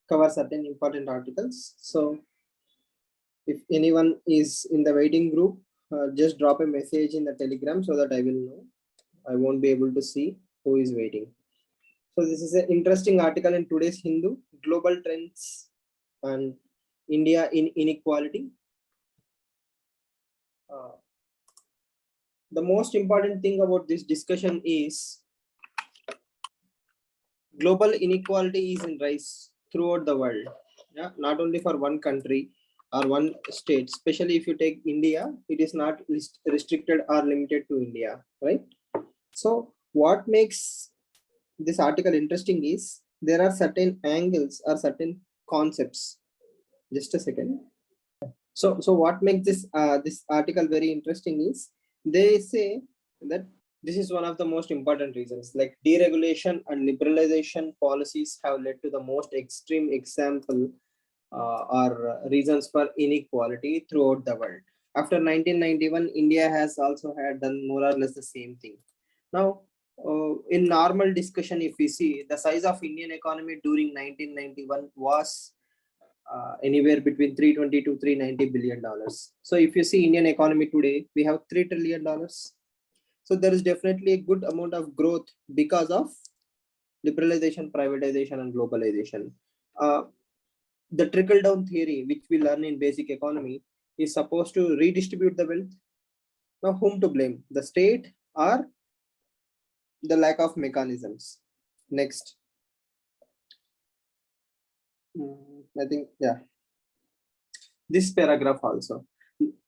cover certain important articles. So if anyone is in the waiting group, just drop a message in the Telegram so that I will know. I won't be able to see who is waiting. So this is an interesting article in today's Hindu, Global Trends and India in Inequality. The most important thing about this discussion is global inequality is in rise throughout the world. Yeah, not only for one country or one state, especially if you take India, it is not restricted or limited to India, right? So what makes this article interesting is there are certain angles or certain concepts. Just a second. So what makes this article very interesting is they say that this is one of the most important reasons, like deregulation and liberalization policies have led to the most extreme example or reasons for inequality throughout the world. After 1991, India has also had done more or less the same thing. Now, in normal discussion, if we see the size of Indian economy during 1991 was anywhere between 320 to 390 billion dollars. So if you see Indian economy today, we have $3 trillion. So there is definitely a good amount of growth because of liberalization, privatization, and globalization. The trickle down theory, which we learn in basic economy, is supposed to redistribute the wealth. Now, whom to blame? The state or the lack of mechanisms? Next. I think, yeah. This paragraph also.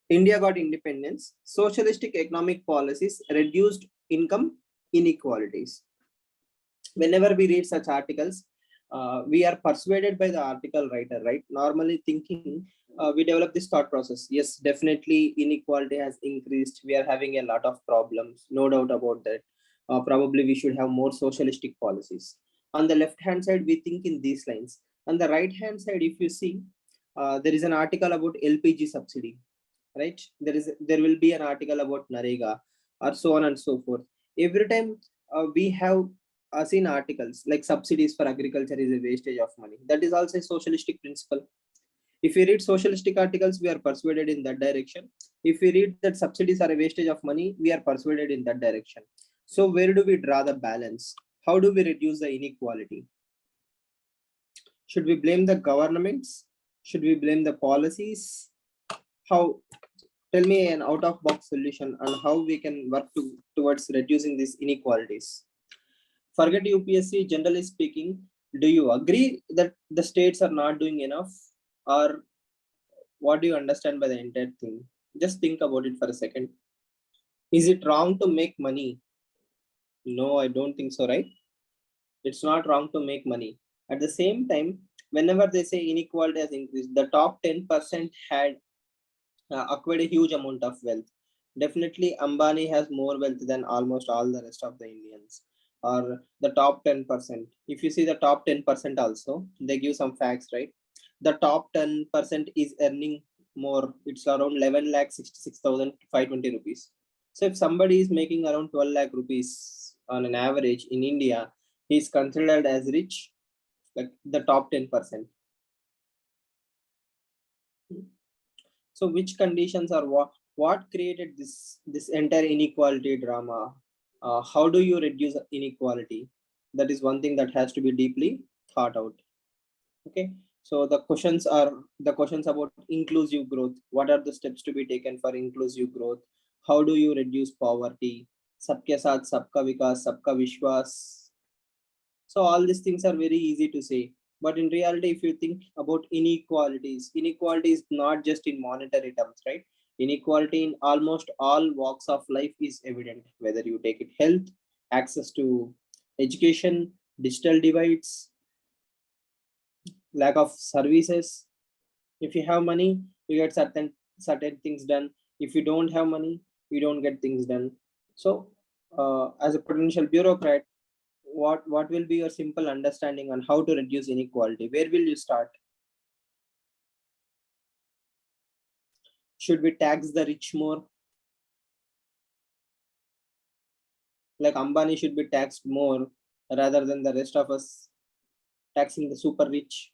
India got independence. Socialistic economic policies reduced income inequalities. Whenever we read such articles, we are persuaded by the article writer, right? Normally thinking, we develop this thought process. Yes, definitely inequality has increased. We are having a lot of problems, no doubt about that. Probably we should have more socialistic policies. On the left hand side, we think in these lines. On the right hand side, if you see, there is an article about LPG subsidy, right? There will be an article about Narega, or so on and so forth. Every time we have seen articles like subsidies for agriculture is a wastage of money. That is also a socialistic principle. If we read socialistic articles, we are persuaded in that direction. If we read that subsidies are a wastage of money, we are persuaded in that direction. So where do we draw the balance? How do we reduce the inequality? Should we blame the governments? Should we blame the policies? How? Tell me an out-of-box solution on how we can work towards reducing these inequalities. Forget UPSC, generally speaking, do you agree that the states are not doing enough? Or what do you understand by the entire thing? Just think about it for a second. Is it wrong to make money? No, I don't think so, right? It's not wrong to make money. At the same time, whenever they say inequality has increased, the top 10% had acquired a huge amount of wealth. Definitely, Ambani has more wealth than almost all the rest of the Indians, or the top 10%. If you see the top 10% also, they give some facts, right? The top 10% is earning more. It's around 11,66,520 rupees. So if somebody is making around 12 lakh rupees on an average in India, he is considered as rich, like the top 10%. So which conditions are what created this entire inequality drama? How do you reduce inequality? That is one thing that has to be deeply thought out. Okay, so the questions about inclusive growth. What are the steps to be taken for inclusive growth? How do you reduce poverty? Sabke saath sabka vikas, sabka vishwas. So all these things are very easy to say. But in reality, if you think about inequalities, inequality is not just in monetary terms, right? Inequality in almost all walks of life is evident, whether you take it health, access to education, digital divides, lack of services. If you have money, you get certain things done. If you don't have money, you don't get things done. So as a potential bureaucrat, what will be your simple understanding on how to reduce inequality? Where will you start? Should we tax the rich more? Like Ambani should be taxed more rather than the rest of us taxing the super rich.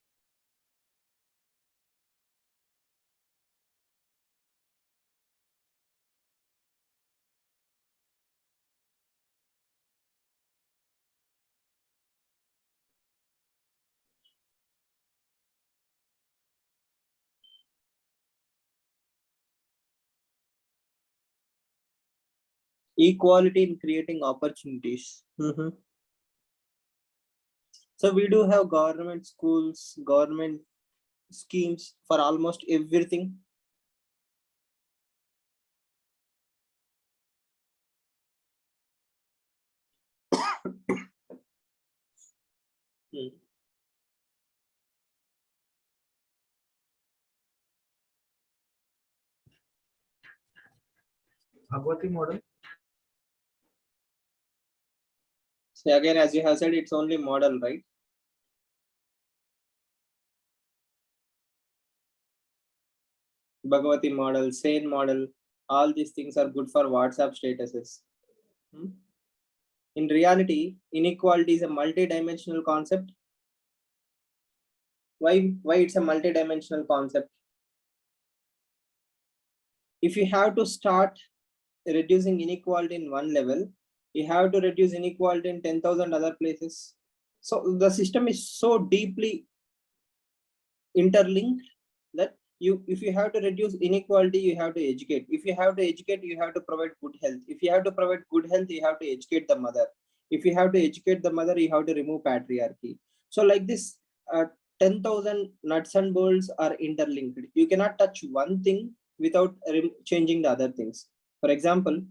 Equality in creating opportunities. So we do have government schools, government schemes for almost everything. Bhagwati model. So again, as you have said, it's only model, right? Bhagwati model, sane model, all these things are good for WhatsApp statuses. In reality, inequality is a multi-dimensional concept. Why it's a multi-dimensional concept? If you have to start reducing inequality in one level, you have to reduce inequality in 10,000 other places. So the system is so deeply interlinked that if you have to reduce inequality, you have to educate. If you have to educate, you have to provide good health. If you have to provide good health, you have to educate the mother. If you have to educate the mother, you have to remove patriarchy. So like this, 10,000 nuts and bolts are interlinked. You cannot touch one thing without changing the other things. For example,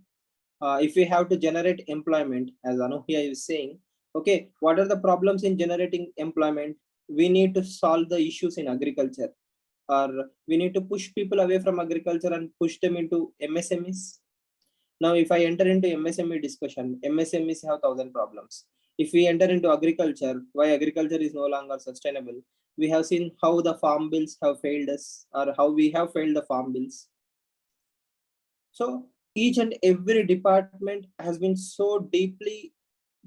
if we have to generate employment, as Anuhya is saying, okay, what are the problems in generating employment? We need to solve the issues in agriculture, or we need to push people away from agriculture and push them into MSMEs. Now, if I enter into MSME discussion, MSMEs have 1,000 problems. If we enter into agriculture, why agriculture is no longer sustainable? We have seen how the farm bills have failed us, or how we have failed the farm bills. So each and every department has been so deeply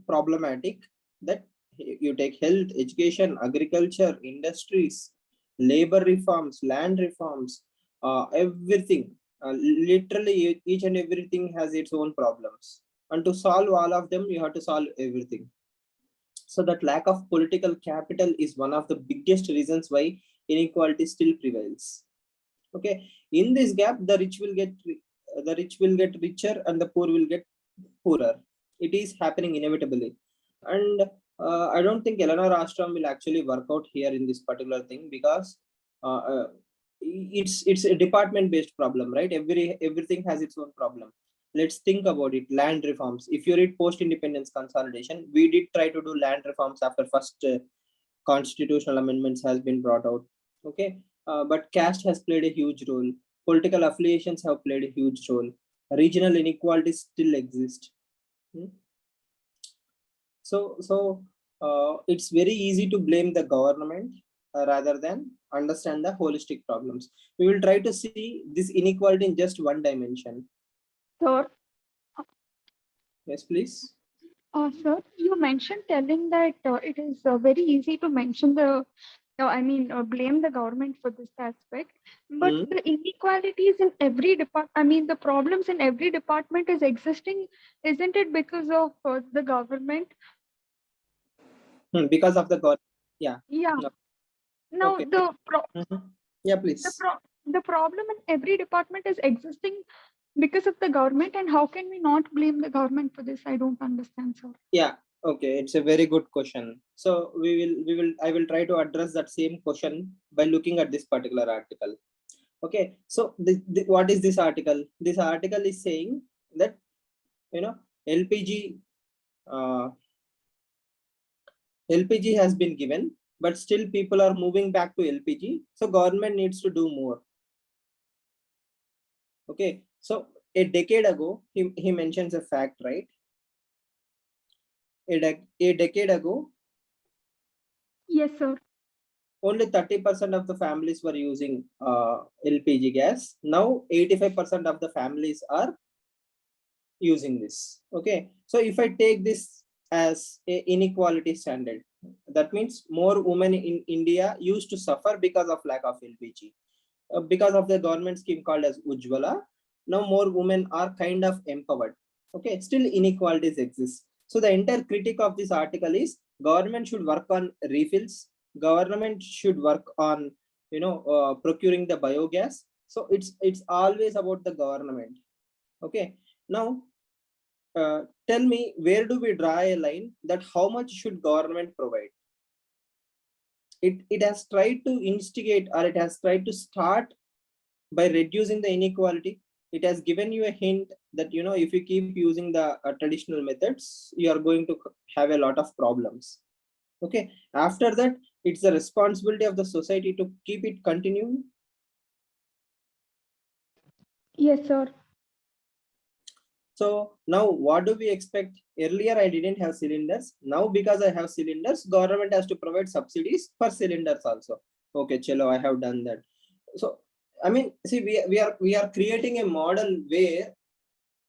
problematic that you take health, education, agriculture, industries, labor reforms, land reforms, everything. Literally, each and everything has its own problems. And to solve all of them, you have to solve everything. So that lack of political capital is one of the biggest reasons why inequality still prevails. Okay, in this gap, the rich will get richer and the poor will get poorer. It is happening inevitably, and I don't think Eleanor Ostrom will actually work out here in this particular thing, because uh, uh, it's a department based problem, right? Everything has its own problem. Let's think about it. Land reforms. If you read post independence consolidation, we did try to do land reforms after first constitutional amendments has been brought out. Okay, but caste has played a huge role. Political affiliations have played a huge role. Regional inequalities still exist. So it's very easy to blame the government rather than understand the holistic problems. We will try to see this inequality in just one dimension. Sir, Yes, please. sir, you mentioned telling that it is very easy to mention blame the government for this aspect. But Hmm. the inequalities in every department, the problems in every department is existing, isn't it because of the government? Because of the government. Yeah. Yeah. No. Now, Okay. Yeah, please. the problem in every department is existing because of the government, and how can we not blame the government for this? I don't understand, sir. Yeah. Okay, it's a very good question. So I will try to address that same question by looking at this particular article. Okay, so what is this article? This article is saying that LPG LPG has been given, but still people are moving back to LPG. So government needs to do more. Okay, so a decade ago, he mentions a fact, right? A decade ago, Yes, sir. only 30% of the families were using LPG gas. Now 85% of the families are using this. Okay, so if I take this as a inequality standard, that means more women in India used to suffer because of lack of LPG. Because of the government scheme called as Ujjwala, now more women are kind of empowered. Okay, still inequalities exist. So the entire critique of this article is government should work on refills. Government should work on procuring the biogas. So it's always about the government. Okay, now tell me, where do we draw a line that how much should government provide? It has tried to instigate, or it has tried to start by reducing the inequality. It has given you a hint that, you know, if you keep using the traditional methods, you are going to have a lot of problems. Okay, after that, it's the responsibility of the society to keep it continuing. Yes, sir. So now what do we expect? Earlier I didn't have cylinders. Now because I have cylinders, government has to provide subsidies for cylinders also. Okay, chalo, I have done that. So I mean, see, we are creating a model where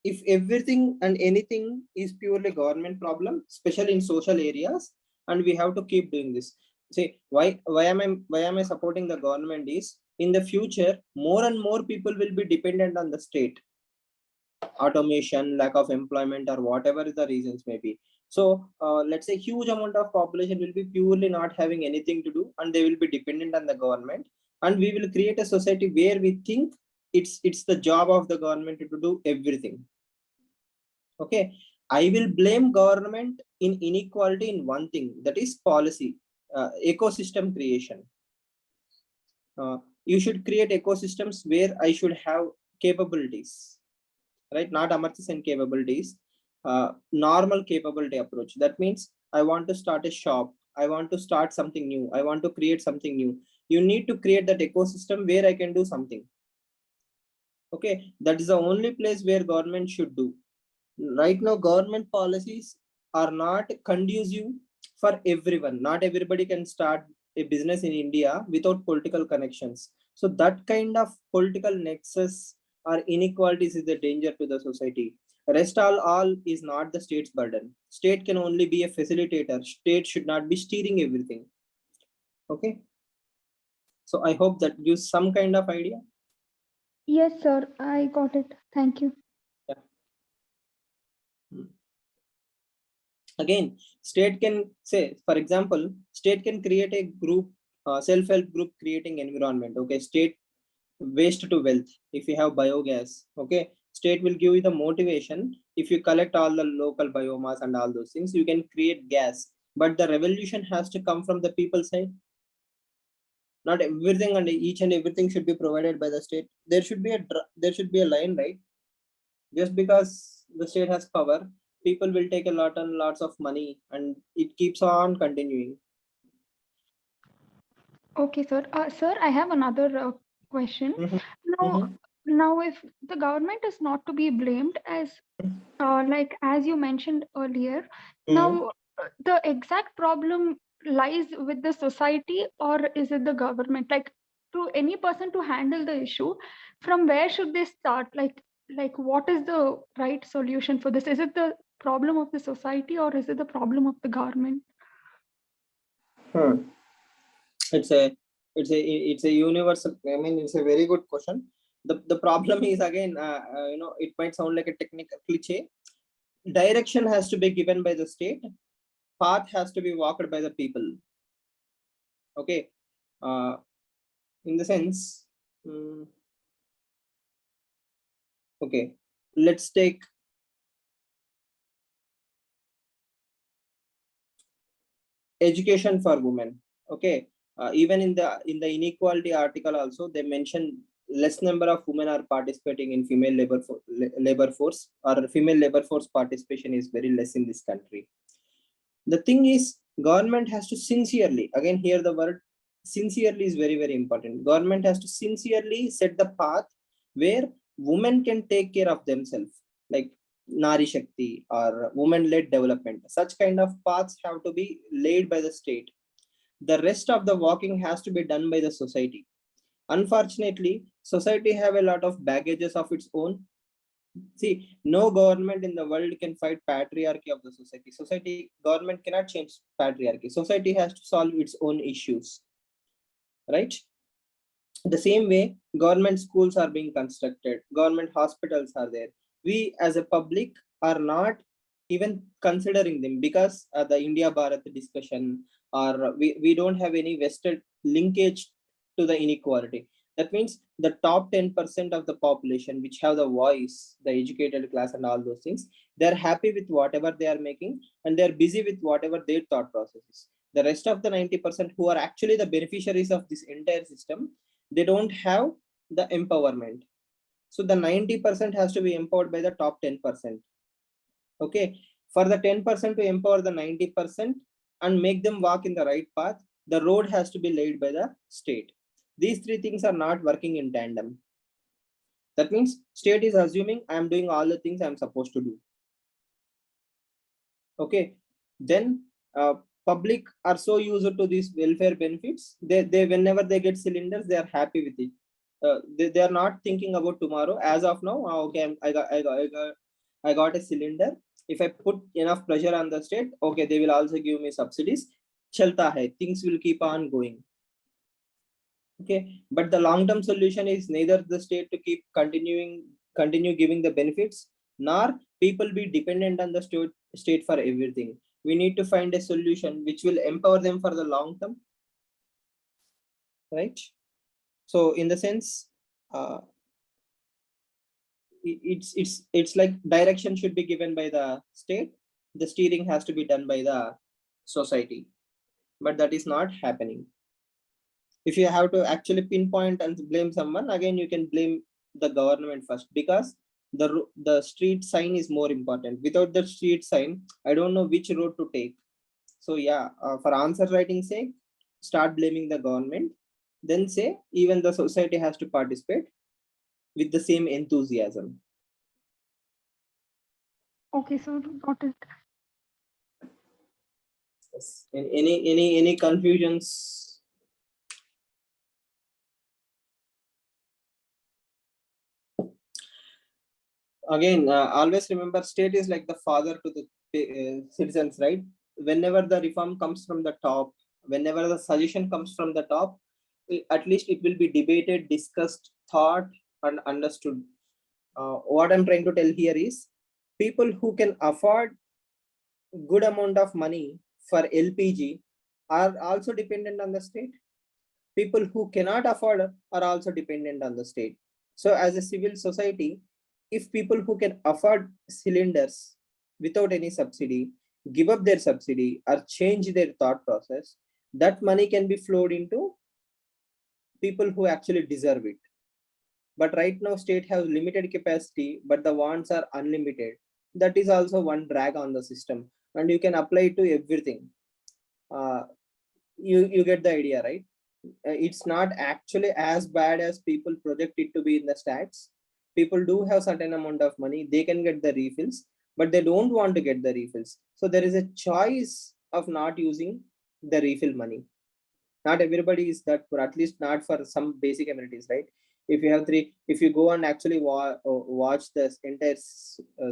if everything and anything is purely government problem, especially in social areas, and we have to keep doing this. See, why am I supporting the government is, in the future more and more people will be dependent on the state. Automation, lack of employment, or whatever the reasons may be. So let's say huge amount of population will be purely not having anything to do, and they will be dependent on the government, and we will create a society where we think it's the job of the government to do everything. Okay, I will blame government in inequality in one thing, that is policy, ecosystem creation. You should create ecosystems where I should have capabilities, right? Not Amartya Sen capabilities, normal capability approach. That means I want to start a shop, I want to start something new, I want to create something new. You need to create that ecosystem where I can do something. Okay, that is the only place where government should do. Right now, government policies are not conducive for everyone. Not everybody can start a business in India without political connections. So that kind of political nexus or inequalities is a danger to the society. Rest all is not the state's burden. State can only be a facilitator. State should not be steering everything. Okay. So I hope that gives some kind of idea. Yes, sir. I got it. Thank you. Yeah. Again, state can say, for example, state can create a group, self-help group creating environment. Okay, state waste to wealth. If you have biogas, okay, state will give you the motivation. If you collect all the local biomass and all those things, you can create gas. But the revolution has to come from the people side. Not everything and each and everything should be provided by the state. There should be a line, right? Just because the state has power, people will take a lot and lots of money, and it keeps on continuing. Okay, sir. Sir, I have another question. Now, now, if the government is not to be blamed, as like as you mentioned earlier, now the exact problem lies with the society, or is it the government? Like, to any person to handle the issue, from where should they start? Like what is the right solution for this? Is it the problem of the society, or is it the problem of the government? It's a it's a universal. I mean, it's a very good question. The problem is, again, you know, it might sound like a technical cliche. Direction has to be given by the state. Path has to be walked by the people. Okay, in the sense, okay, let's take education for women. Okay, even in the inequality article also, they mention less number of women are participating in female labor force, or female labor force participation is very less in this country. The thing is, government has to sincerely, again here the word sincerely is very, very important. Government has to sincerely set the path where women can take care of themselves, like Nari Shakti or women-led development. Such kind of paths have to be laid by the state. The rest of the walking has to be done by the society. Unfortunately, society have a lot of baggages of its own. See, no government in the world can fight patriarchy of the society. Government cannot change patriarchy. Society has to solve its own issues, right? The same way, government schools are being constructed, government hospitals are there. We as a public are not even considering them because the India Bharat discussion, or we don't have any vested linkage to the inequality. That means the top 10% of the population, which have the voice, the educated class and all those things, they're happy with whatever they are making and they're busy with whatever their thought process is. The rest of the 90% who are actually the beneficiaries of this entire system, they don't have the empowerment. So the 90% has to be empowered by the top 10%. Okay. For the 10% to empower the 90% and make them walk in the right path, the road has to be laid by the state. These three things are not working in tandem. That means state is assuming I am doing all the things I'm supposed to do. Okay. Then public are so used to these welfare benefits. They whenever they get cylinders, they are happy with it. They are not thinking about tomorrow. As of now, okay, I got a cylinder. If I put enough pressure on the state, okay, they will also give me subsidies. Chalta hai, things will keep on going. Okay, but the long-term solution is neither the state to keep continue giving the benefits, nor people be dependent on the state for everything. We need to find a solution which will empower them for the long term, right? So in the sense, it's like direction should be given by the state, the steering has to be done by the society, but that is not happening. If you have to actually pinpoint and blame someone, again you can blame the government first, because the street sign is more important. Without the street sign, I don't know which road to take. So yeah, for answer writing sake, start blaming the government, then say even the society has to participate with the same enthusiasm. Okay, so got it. Yes. Any confusions? Again, always remember, state is like the father to the citizens, right? Whenever the reform comes from the top, whenever the suggestion comes from the top, at least it will be debated, discussed, thought and understood. What I'm trying to tell here is, people who can afford good amount of money for LPG are also dependent on the state. People who cannot afford are also dependent on the state. So as a civil society, if people who can afford cylinders without any subsidy give up their subsidy or change their thought process, that money can be flowed into people who actually deserve it. But right now state has limited capacity, but the wants are unlimited. That is also one drag on the system, and you can apply it to everything. uh, you get the idea, right? It's not actually as bad as people project it to be in the stats. People do have certain amount of money, they can get the refills, but they don't want to get the refills. So there is a choice of not using the refill money. Not everybody is that, or at least not for some basic amenities, right? If you have three, if you go and actually watch this entire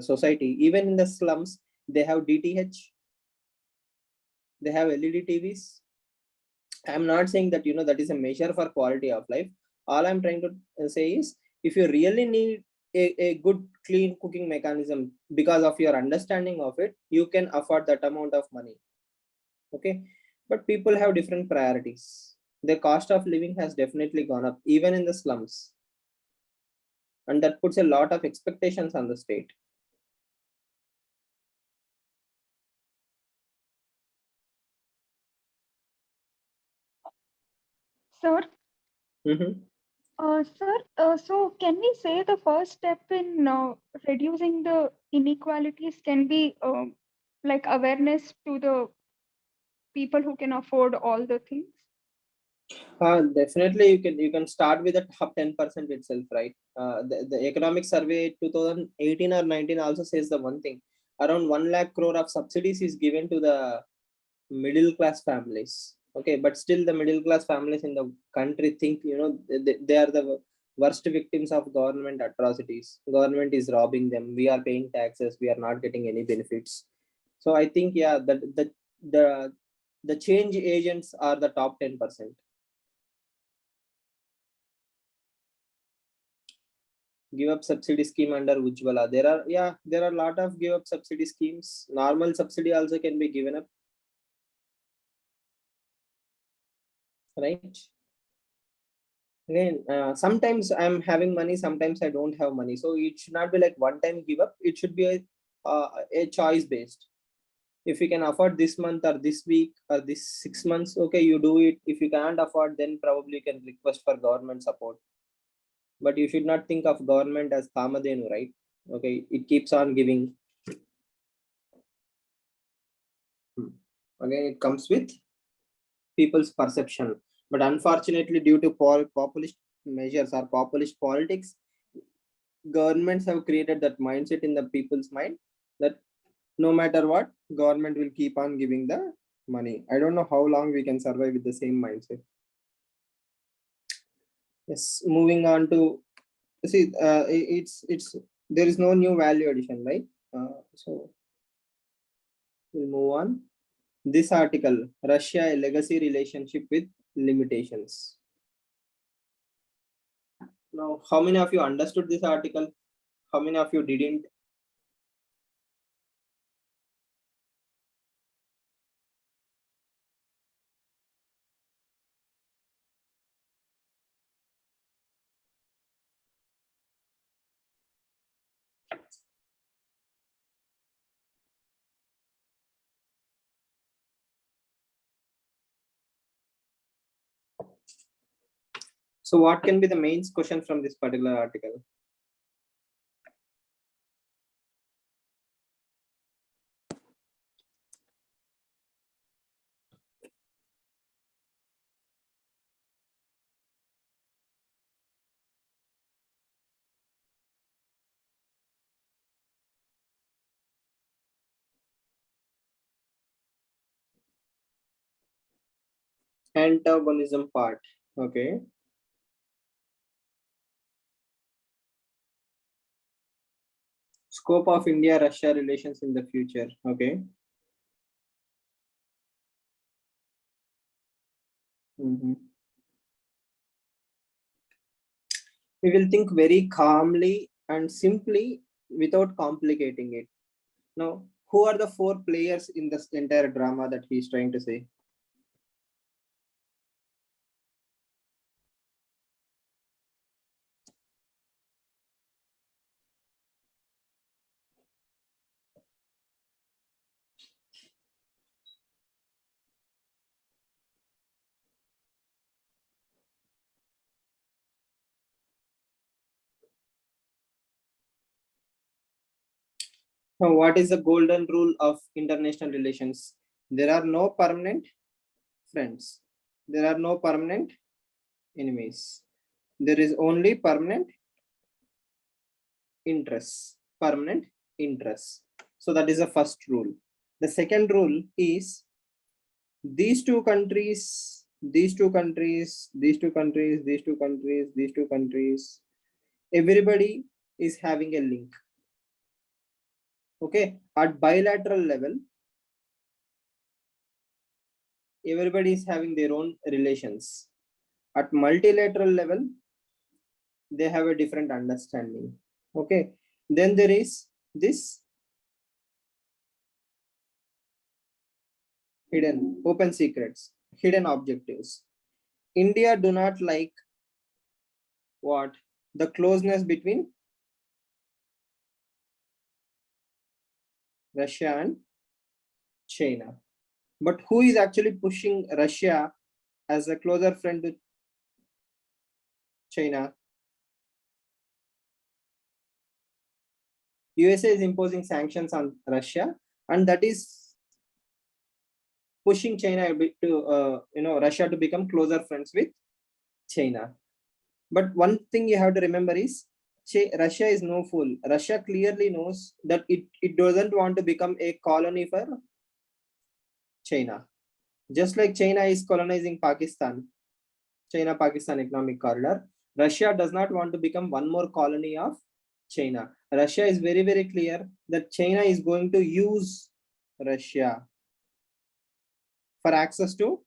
society, even in the slums, they have DTH, they have LED TVs. I'm not saying that, that is a measure for quality of life. All I'm trying to say is, if you really need a good clean cooking mechanism because of your understanding of it, you can afford that amount of money. Okay. But people have different priorities. The cost of living has definitely gone up, even in the slums. And that puts a lot of expectations on the state. Sir, Mm-hmm. sir, so can we say the first step in reducing the inequalities can be like awareness to the people who can afford all the things? Definitely, you can start with the top 10% itself, right? The economic survey 2018 or 19 also says the one thing: around 1 lakh crore of subsidies is given to the middle class families. Okay, but still the middle class families in the country think, they are the worst victims of government atrocities. Government is robbing them. We are paying taxes. We are not getting any benefits. So I think, yeah, that the change agents are the top 10%. Give up subsidy scheme under Ujjwala. There are a lot of give up subsidy schemes. Normal subsidy also can be given up, right? Again, sometimes I'm having money, sometimes I don't have money. So it should not be like one time give up. It should be a choice based. If you can afford this month or this week or this 6 months, okay, you do it. If you can't afford, then probably you can request for government support. But you should not think of government as Kamadenu, right? Okay, it keeps on giving. Again, it comes with people's perception. But unfortunately, due to populist measures or populist politics, governments have created that mindset in the people's mind that no matter what, government will keep on giving the money. I don't know how long we can survive with the same mindset. Yes, moving on to see, it's there is no new value addition, right? So we'll move on. This article, Russia, a legacy relationship with limitations. Now, how many of you understood this article? How many of you didn't? So what can be the main question from this particular article? Antagonism part. Okay. Scope of India-Russia relations in the future. Okay. We will think very calmly and simply without complicating it. Now, who are the four players in this entire drama that he's trying to say? Now, what is the golden rule of international relations? There are no permanent friends. There are no permanent enemies. There is only permanent interests. Permanent interests. So that is the first rule. The second rule is these two countries, these two countries, these two countries, these two countries, these two countries, everybody is having a link. Okay, at bilateral level, everybody is having their own relations. At multilateral level, they have a different understanding. Okay, then there is this hidden open secrets, hidden objectives. India do not like what? The closeness between Russia and China. But who is actually pushing Russia as a closer friend to China? USA is imposing sanctions on Russia, and that is pushing China a bit to, Russia to become closer friends with China. But one thing you have to remember is Russia is no fool. Russia clearly knows that it doesn't want to become a colony for China. Just like China is colonizing Pakistan, China-Pakistan economic corridor, Russia does not want to become one more colony of China. Russia is very, very clear that China is going to use Russia for access to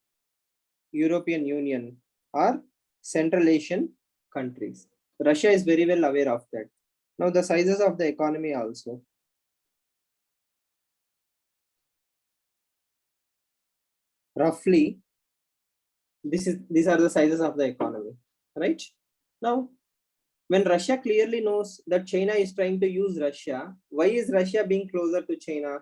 European Union or Central Asian countries. Russia is very well aware of that. Now the sizes of the economy also. Roughly, these are the sizes of the economy. right? Now, when Russia clearly knows that China is trying to use Russia, why is Russia being closer to China?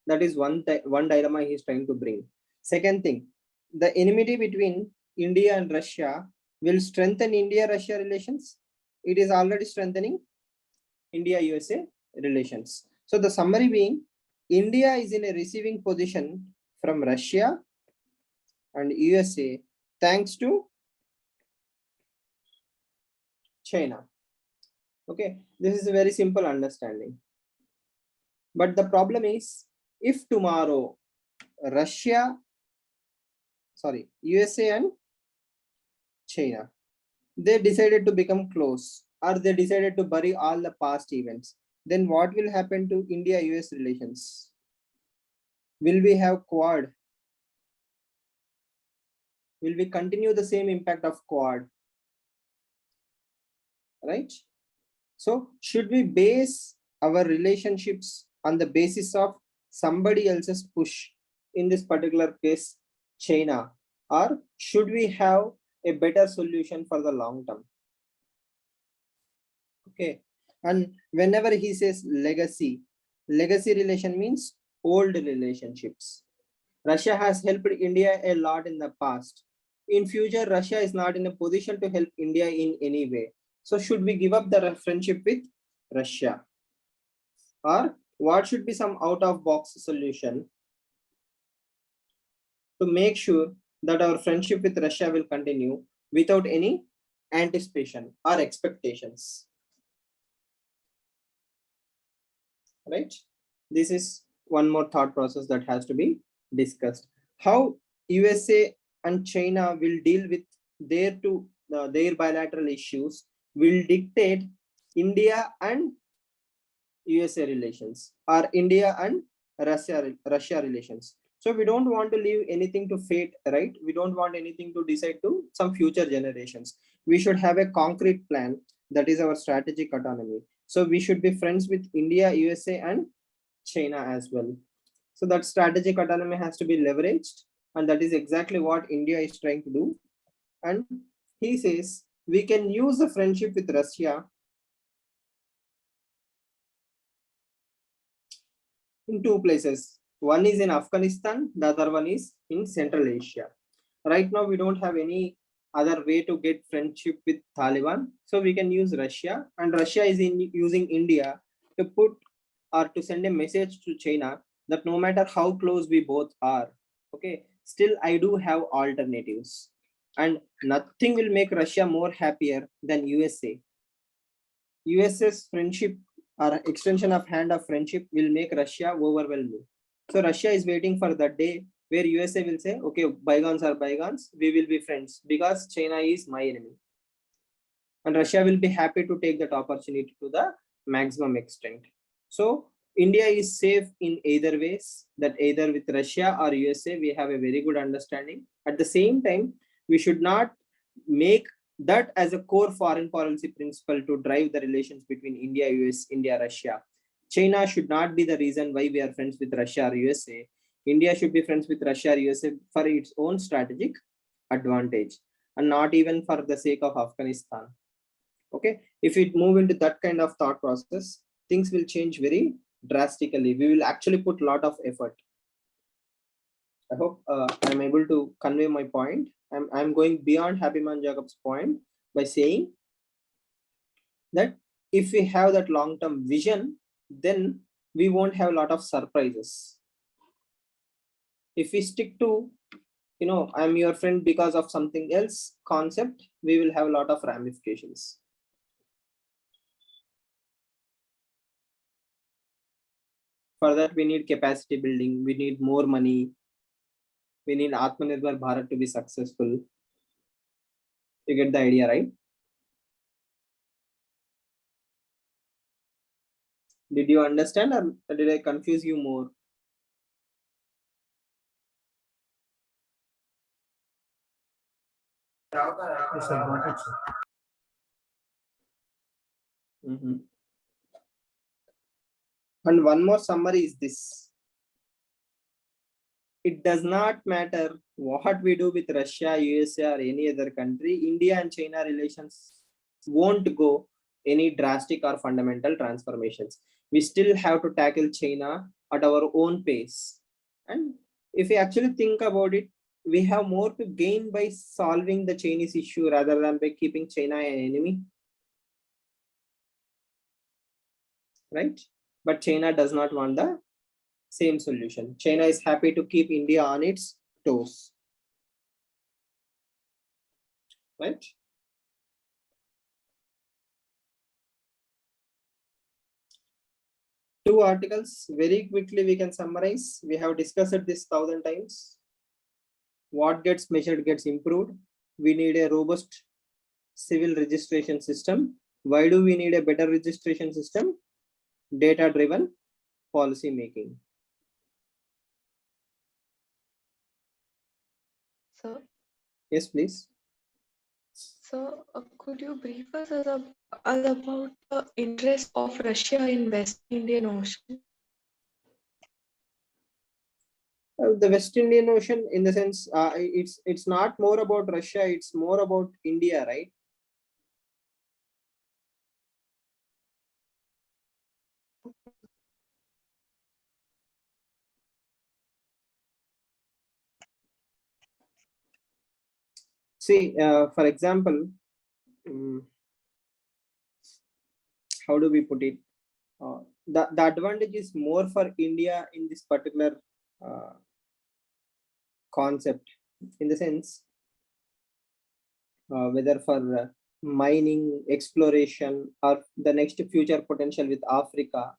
That is one dilemma he is trying to bring. Second thing, the enmity between India and Russia will strengthen India-Russia relations. It is already strengthening India-USA relations. So the summary being, India is in a receiving position from Russia and USA thanks to China. Okay, this is a very simple understanding. But the problem is, if tomorrow USA and China, they decided to become close, or they decided to bury all the past events, then what will happen to India-US relations? Will we have Quad? Will we continue the same impact of Quad? Right? So should we base our relationships on the basis of somebody else's push, in this particular case, China, or should we have a better solution for the long term? Okay. And whenever he says legacy relation means old relationships. Russia has helped India a lot in the past. In future, Russia is not in a position to help India in any way. So should we give up the friendship with Russia? Or what should be some out of box solution to make sure that our friendship with Russia will continue without any anticipation or expectations? Right? This is one more thought process that has to be discussed. How USA and China will deal with their bilateral issues will dictate India and USA relations, or India and Russia relations. So we don't want to leave anything to fate, right? We don't want anything to decide to some future generations. We should have a concrete plan. That is our strategic autonomy. So we should be friends with India, USA, and China as well. So that strategic autonomy has to be leveraged, and that is exactly what India is trying to do. And he says we can use the friendship with Russia in two places. One is in Afghanistan, the other one is in Central Asia. Right now, we don't have any other way to get friendship with Taliban. So we can use Russia, and Russia is using India to put or to send a message to China that no matter how close we both are, okay, still I do have alternatives. And nothing will make Russia more happier than USA. US's friendship or extension of hand of friendship will make Russia overwhelming. So Russia is waiting for that day where USA will say, okay, bygones are bygones, we will be friends because China is my enemy. And Russia will be happy to take that opportunity to the maximum extent. So India is safe in either ways, that either with Russia or USA, we have a very good understanding. At the same time, we should not make that as a core foreign policy principle to drive the relations between India, US, India, Russia. China should not be the reason why we are friends with Russia or USA. India should be friends with Russia or USA for its own strategic advantage, and not even for the sake of Afghanistan. Okay, if we move into that kind of thought process, things will change very drastically. We will actually put a lot of effort. I hope I'm able to convey my point. I'm going beyond Happy Man Jacob's point by saying that if we have that long-term vision, then we won't have a lot of surprises. If we stick to, I'm your friend because of something else concept, we will have a lot of ramifications. For that, we need capacity building. We need more money. We need Atmanirbhar Bharat to be successful. You get the idea, right? Did you understand, or did I confuse you more? Yes, I got it, sir. And one more summary is this. it does not matter what we do with Russia, USA, or any other country, India and China relations won't go any drastic or fundamental transformations. We still have to tackle China at our own pace. And if we actually think about it, we have more to gain by solving the Chinese issue rather than by keeping China an enemy. Right? But China does not want the same solution. China is happy to keep India on its toes. Right? Two articles, very quickly we can summarize. We have discussed this 1,000 times. What gets measured gets improved. We need a robust civil registration system. Why do we need a better registration system? Data-driven policy making. Sir, Yes, please. so could you brief us about the interest of Russia in West Indian Ocean? The West Indian Ocean, in the sense, it's not more about Russia, it's more about India, right? See, for example, how do we put it? The advantage is more for India in this particular concept, in the sense, whether for mining, exploration, or the next future potential with Africa,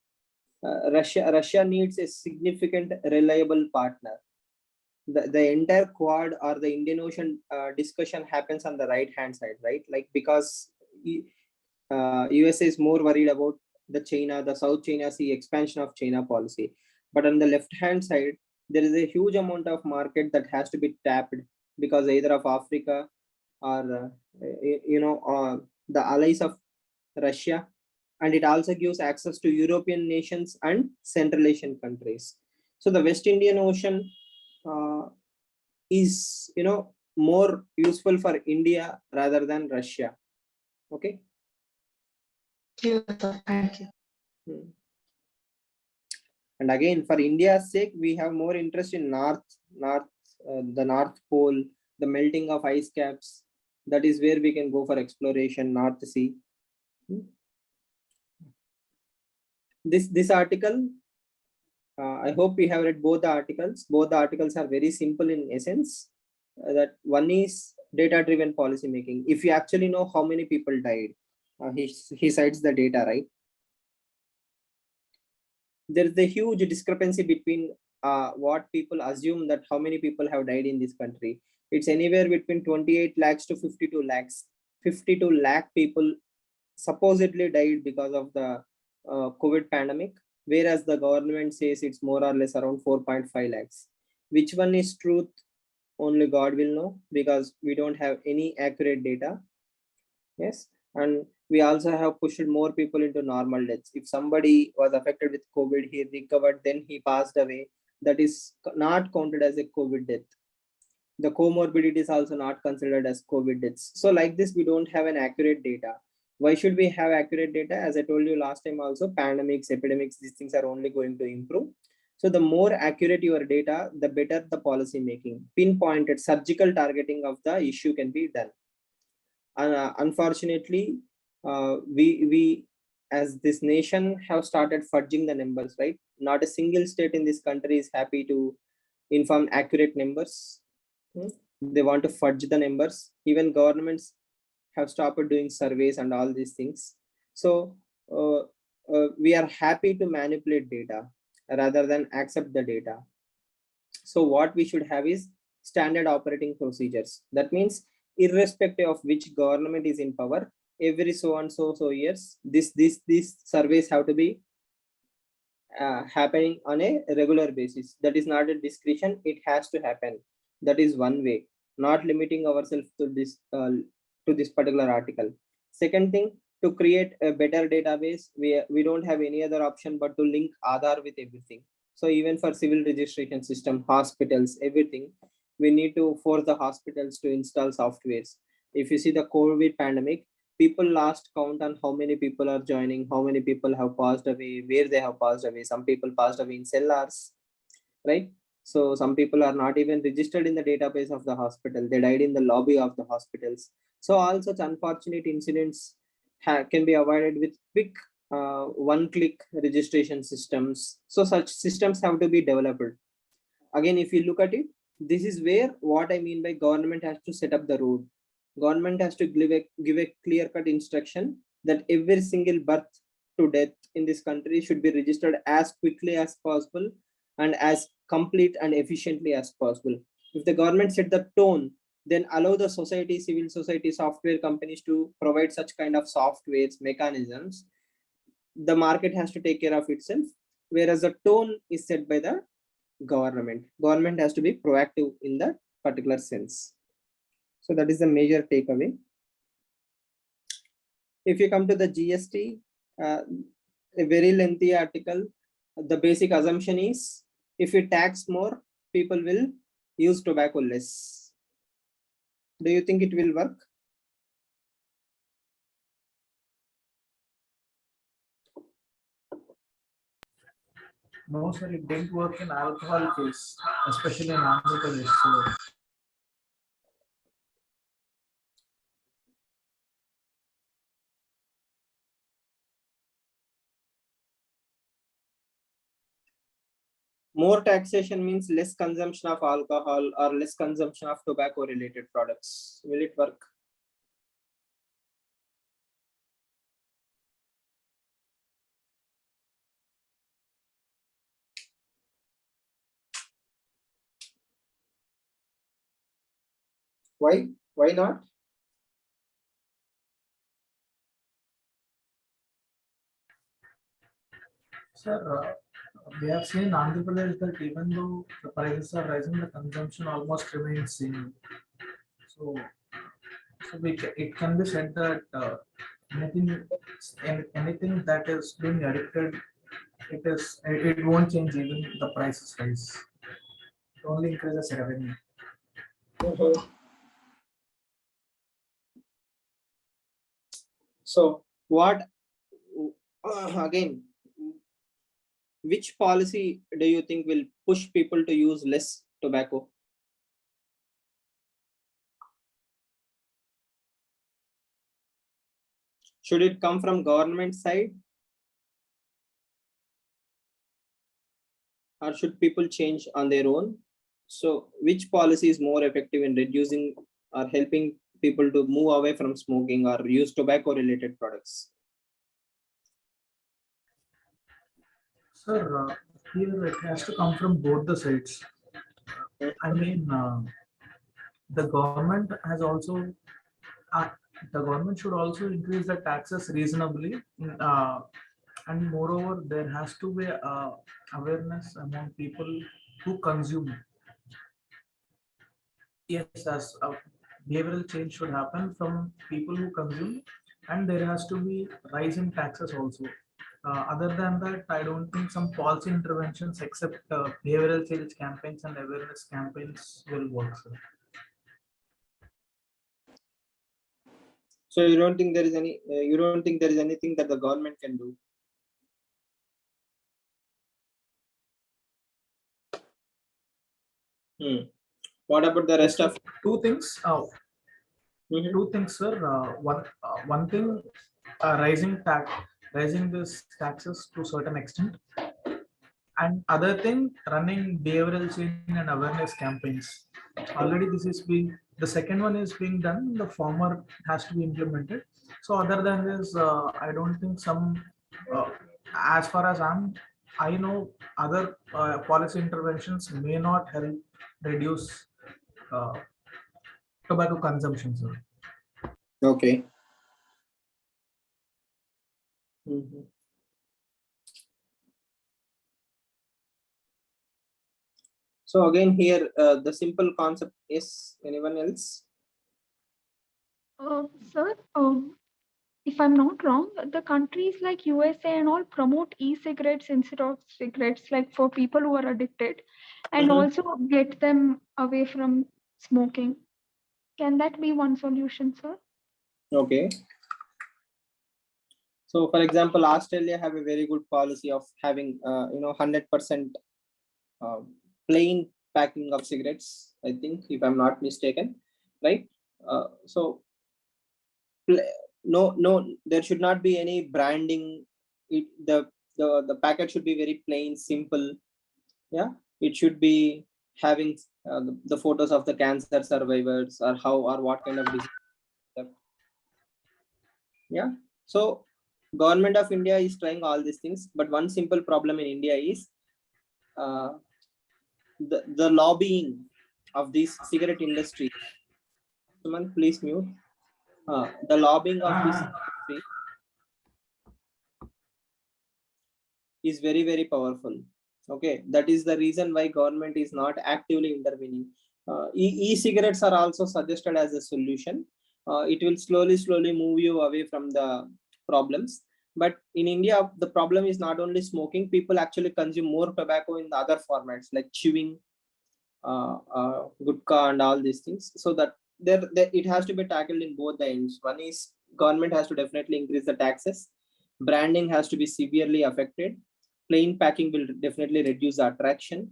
Russia needs a significant, reliable partner. The entire Quad or the Indian Ocean discussion happens on the right hand side, right? Like, because USA is more worried about the South China Sea expansion of China policy. But on the left hand side, there is a huge amount of market that has to be tapped because either of Africa or the allies of Russia, and it also gives access to European nations and Central Asian countries. So the West Indian Ocean is more useful for India rather than Russia. Okay. Yes, sir. Thank you. And again, for India's sake, we have more interest in the North Pole, the melting of ice caps. That is where we can go for exploration, North Sea. This article, I hope we have read both the articles. Both the articles are very simple in essence. That one is data-driven policy making. If you actually know how many people died, he cites the data, right? There is a huge discrepancy between what people assume that how many people have died in this country. It's anywhere between 28 lakhs to 52 lakhs. 52 lakh people supposedly died because of the COVID pandemic, whereas the government says it's more or less around 4.5 lakhs. Which one is truth? Only God will know, because we don't have any accurate data. Yes, and we also have pushed more people into normal deaths. If somebody was affected with COVID, he recovered, then he passed away, that is not counted as a COVID death. The comorbidity is also not considered as COVID deaths. So like this, we don't have an accurate data. Why should we have accurate data? As I told you last time also, pandemics, epidemics, these things are only going to improve. So the more accurate your data, the better the policy making. Pinpointed surgical targeting of the issue can be done. Unfortunately, we as this nation have started fudging the numbers, right? Not a single state in this country is happy to inform accurate numbers. They want to fudge the numbers. Even governments have stopped doing surveys and all these things. So we are happy to manipulate data rather than accept the data. So what we should have is standard operating procedures. That means irrespective of which government is in power, every so and so years, these surveys have to be happening on a regular basis. That is not a discretion, it has to happen. That is one way, not limiting ourselves to this particular article. Second thing, to create a better database, we don't have any other option but to link Aadhaar with everything. So even for civil registration system, hospitals, everything, we need to force the hospitals to install softwares. If you see the COVID pandemic, people lost count on how many people are joining, how many people have passed away, where they have passed away. Some people passed away in cellars, right? So some people are not even registered in the database of the hospital. They died in the lobby of the hospitals. So all such unfortunate incidents can be avoided with quick one-click registration systems. So such systems have to be developed. Again, if you look at it, this is where what I mean by government has to set up the road. Government has to give a clear-cut instruction that every single birth to death in this country should be registered as quickly as possible and as complete and efficiently as possible. If the government set the tone, then allow the society, civil society, software companies to provide such kind of softwares, mechanisms. The market has to take care of itself, whereas the tone is set by the government. Government has to be proactive in that particular sense. So that is the major takeaway. If you come to the GST, a very lengthy article, the basic assumption is if you tax more, people will use tobacco less. Do you think it will work? No, sir, it didn't work in alcohol case, especially in Andhra Pradesh. So More taxation means less consumption of alcohol or less consumption of tobacco related products. Will it work? Why? Why not? sir, we have seen in Andhra Pradesh that even though the prices are rising, the consumption almost remains same. So, it can be said that anything that is being addicted, it won't change even the prices rise. It only increases revenue. So what again, which policy do you think will push people to use less tobacco? Should it come from government side? Or should people change on their own? So which policy is more effective in reducing or helping people to move away from smoking or use tobacco related products? Sir, here it has to come from both the sides. I mean, the government has also, uh, the government should also increase the taxes reasonably. And moreover, there has to be awareness among people who consume. Yes, as behavioral change should happen from people who consume, and there has to be rise in taxes also. Other than that, I don't think some policy interventions except behavioral change campaigns and awareness campaigns will work. Sir. So you don't think there is any, you don't think there is anything that the government can do? What about the rest of? Two things. Two things, sir. One thing, rising this taxes to certain extent, and other thing, running behavioral change and awareness campaigns. Already, this is being the second one is being done. The former has to be implemented. So, other than this, I don't think some. As far as I know, other policy interventions may not help reduce uh, tobacco consumption, sir. Okay. Mhm. So again here, the simple concept is anyone else? Sir, if I'm not wrong, the countries like USA and all promote e-cigarettes instead of cigarettes, like for people who are addicted, and also get them away from smoking. Can that be one solution, sir? Okay. So, for example, Australia have a very good policy of having 100% plain packing of cigarettes. I think, if I'm not mistaken, right? So no, there should not be any branding. The packet should be very plain, simple. Yeah, it should be having the photos of the cancer survivors, or how or what kind of disease. Yeah, so government of India is trying all these things, but one simple problem in India is uh, the lobbying of this cigarette industry. Someone please mute. The lobbying of this industry is very, very powerful. Okay, that is the reason why government is not actively intervening. E-cigarettes are also suggested as a solution. It will slowly move you away from the problems. But in India, the problem is not only smoking. People actually consume more tobacco in the other formats like chewing, gutka, and all these things. So that there it has to be tackled in both the ends. One is government has to definitely increase the taxes. Branding has to be severely affected. Plain packing will definitely reduce the attraction.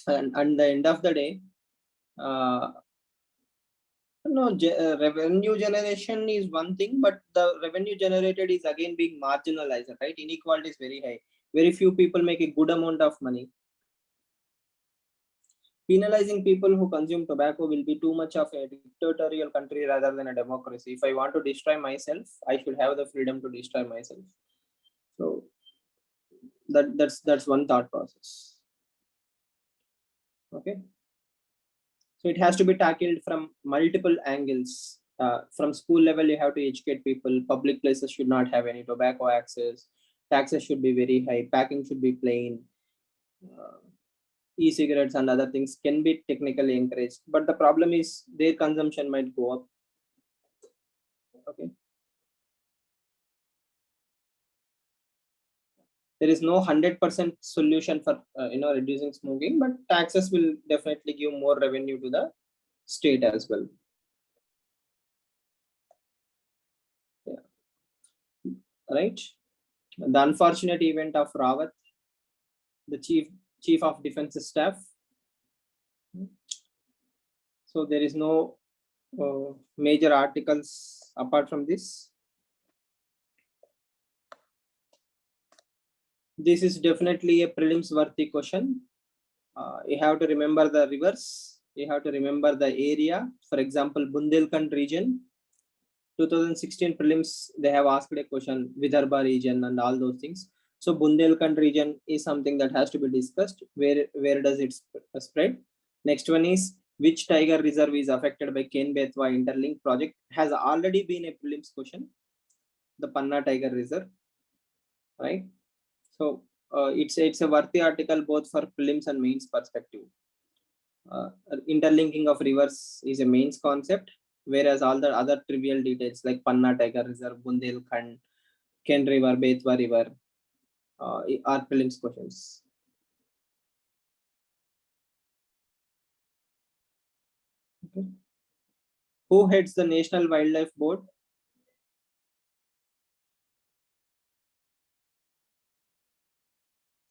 And the end of the day, revenue generation is one thing, but the revenue generated is again being marginalized, right? Inequality is very high. Very few people make a good amount of money. Penalizing people who consume tobacco will be too much of a dictatorial country rather than a democracy. If I want to destroy myself, I should have the freedom to destroy myself. So that's one thought process. Okay, so it has to be tackled from multiple angles. From school level, you have to educate people. Public places should not have any tobacco access. Taxes should be very high. Packing should be plain. E-cigarettes and other things can be technically encouraged, but the problem is their consumption might go up. Okay, there is no 100% solution for reducing smoking, but taxes will definitely give more revenue to the state as well. Yeah, right. The unfortunate event of Rawat, the chief of defense staff. So there is no major articles apart from this. This is definitely a prelims worthy question. You have to remember the rivers. You have to remember the area. For example, Bundelkhand region. 2016 prelims, they have asked a question, Vidarbha region and all those things. So Bundelkhand region is something that has to be discussed. Where does it spread? Next one is, which tiger reserve is affected by Ken-Betwa interlink project? Has already been a prelims question. The Panna Tiger Reserve, right? So it's a worthy article both for prelims and mains perspective. Interlinking of rivers is a mains concept, whereas all the other trivial details like Panna Tiger Reserve, Bundelkhand, Ken River, Betwa River are prelims questions. Okay. Who heads the National Wildlife Board?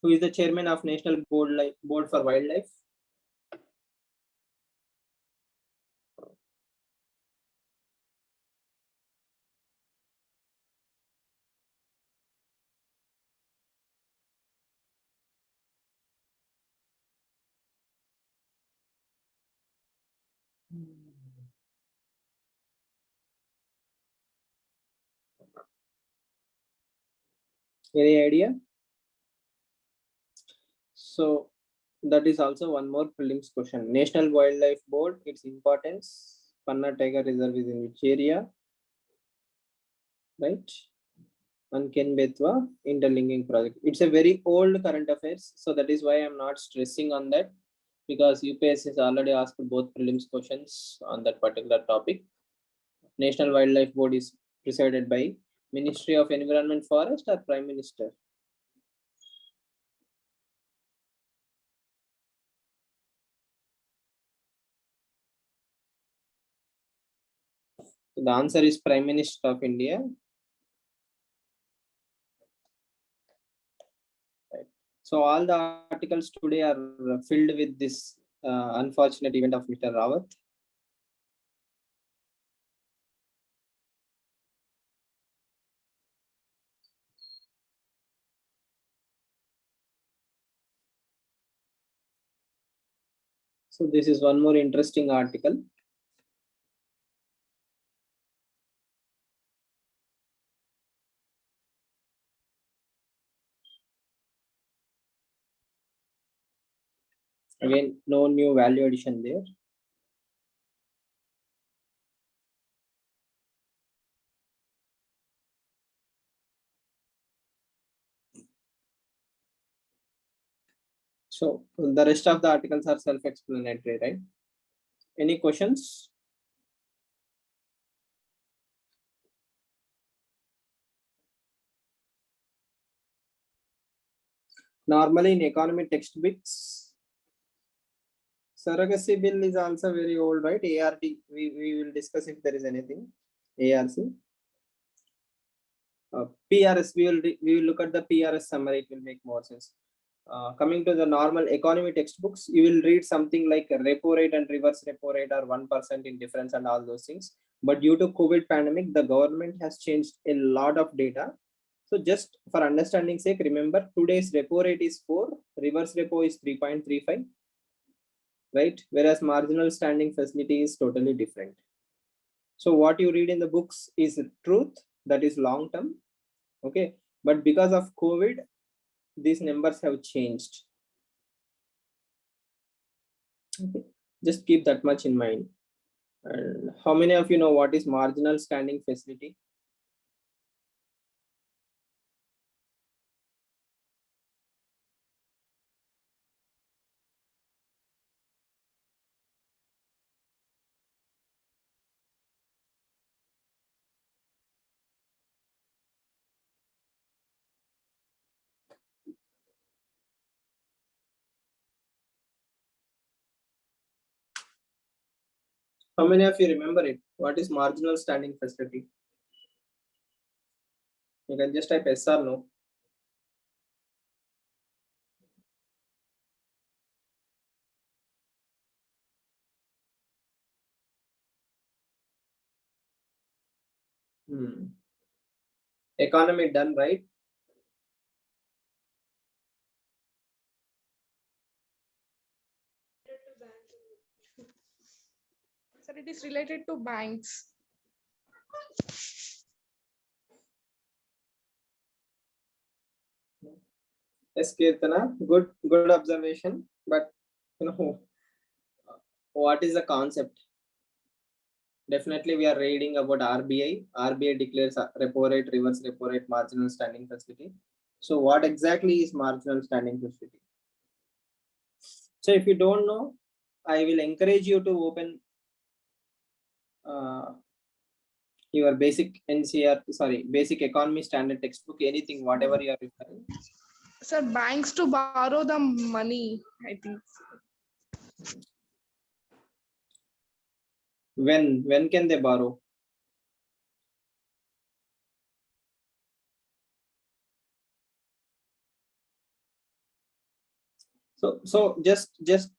Who is the chairman of National Board for Wildlife? Any idea? So that is also one more prelims question. National Wildlife Board, its importance. Panna Tiger Reserve is in which area? Right? And Ken-Betwa interlinking project. It's a very old current affairs, so that is why I'm not stressing on that, because UPS has already asked both prelims questions on that particular topic. National Wildlife Board is presided by Ministry of Environment, Forest, or Prime Minister? The answer is Prime Minister of India. Right. So all the articles today are filled with this unfortunate event of Mr. Rawat. So this is one more interesting article. Again, no new value addition there. So the rest of the articles are self-explanatory, right? Any questions? Normally in economy textbooks, surrogacy bill is also very old, right? ART, we will discuss if there is anything. ARC. PRS, we will look at the PRS summary, it will make more sense. Coming to the normal economy textbooks, you will read something like repo rate and reverse repo rate are 1% in difference and all those things. But due to COVID pandemic, the government has changed a lot of data. So just for understanding sake, remember today's repo rate is 4, reverse repo is 3.35, right? Whereas marginal standing facility is totally different. So what you read in the books is truth, that is long term, okay? But because of COVID, these numbers have changed. Okay. Just keep that much in mind. And how many of you know what is marginal standing facility? How many of you remember it? What is marginal standing facility? You can just type yes or no. Economy done, right? Sir, it is related to banks. Yes, Kirtana, good observation. But you know, what is the concept? Definitely, we are reading about RBI. RBI declares repo rate, reverse repo rate, marginal standing facility. So, what exactly is marginal standing facility? So, if you don't know, I will encourage you to open your basic basic economy standard textbook, anything, whatever you are referring. Sir, banks to borrow the money, I think. When can they borrow? So just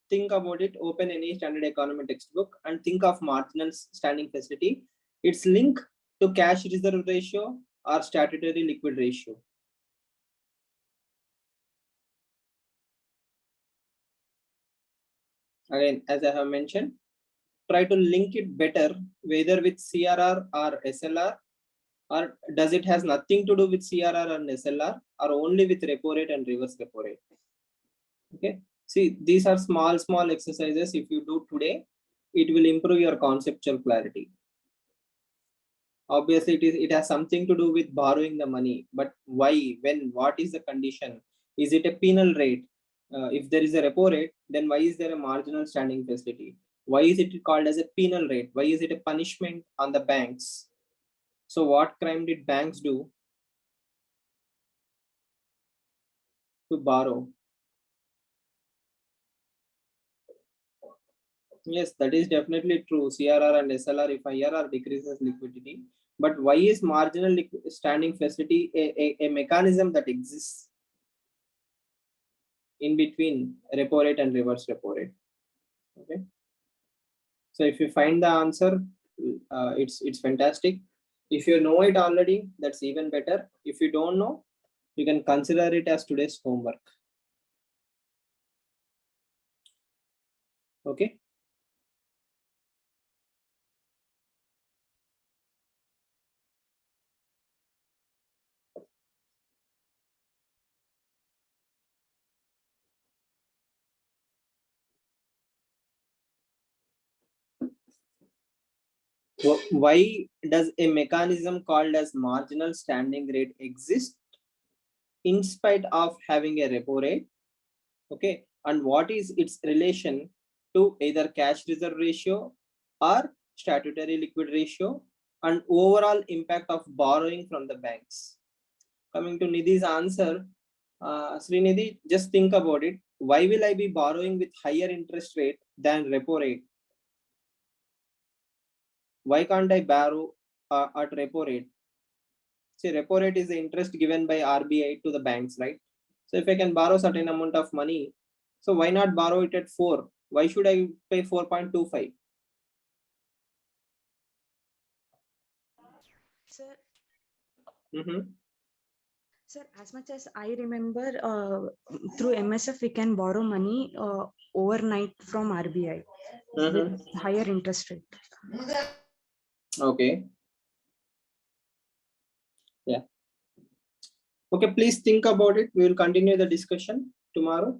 think about it. Open any standard economy textbook and think of marginal standing facility. It's linked to cash reserve ratio or statutory liquid ratio. Again, as I have mentioned, try to link it better, whether with CRR or SLR, or does it has nothing to do with CRR and SLR, or only with repo rate and reverse repo rate. Okay, see, these are small exercises. If you do today, it will improve your conceptual clarity. Obviously, it has something to do with borrowing the money, but why, when, what is the condition? Is it a penal rate? If there is a repo rate, then why is there a marginal standing facility? Why is it called as a penal rate? Why is it a punishment on the banks? So what crime did banks do to borrow? Yes, that is definitely true. CRR and SLR, if IRR decreases liquidity, but why is marginal standing facility a mechanism that exists in between repo rate and reverse repo rate? Okay. So if you find the answer, it's fantastic. If you know it already, that's even better. If you don't know, you can consider it as today's homework. Okay. Why does a mechanism called as marginal standing rate exist in spite of having a repo rate? Okay, and what is its relation to either cash reserve ratio or statutory liquid ratio and overall impact of borrowing from the banks? Coming to Nidhi's answer, Srinidhi, just think about it. Why will I be borrowing with higher interest rate than repo rate? Why can't I borrow at repo rate? See, repo rate is the interest given by RBI to the banks, right? So if I can borrow certain amount of money, so why not borrow it at 4? Why should I pay 4.25? Sir, Mm-hmm. sir, as much as I remember, through MSF we can borrow money overnight from RBI with higher interest rate. Okay. Yeah. Okay, please think about it. We will continue the discussion tomorrow.